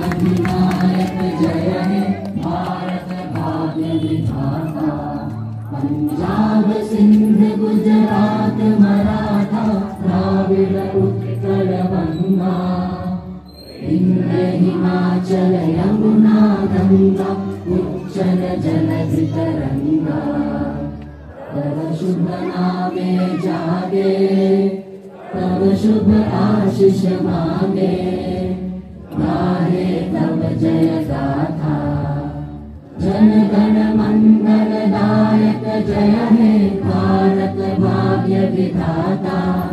अधिनायक जय हे भारत भाग्य विधाता। पंजाब सिंध गुजरात मराठा द्राविड़ उत्कल बंगा। विंध्य हिमाचल यमुना गंगा उच्चल जलधि तरंगा। तव शुभ नामे जागे तव शुभ आशीष मांगे। गाहे तव जय गाथा जन गण मंगल दायक जय हे भारत भाग्य विधाता।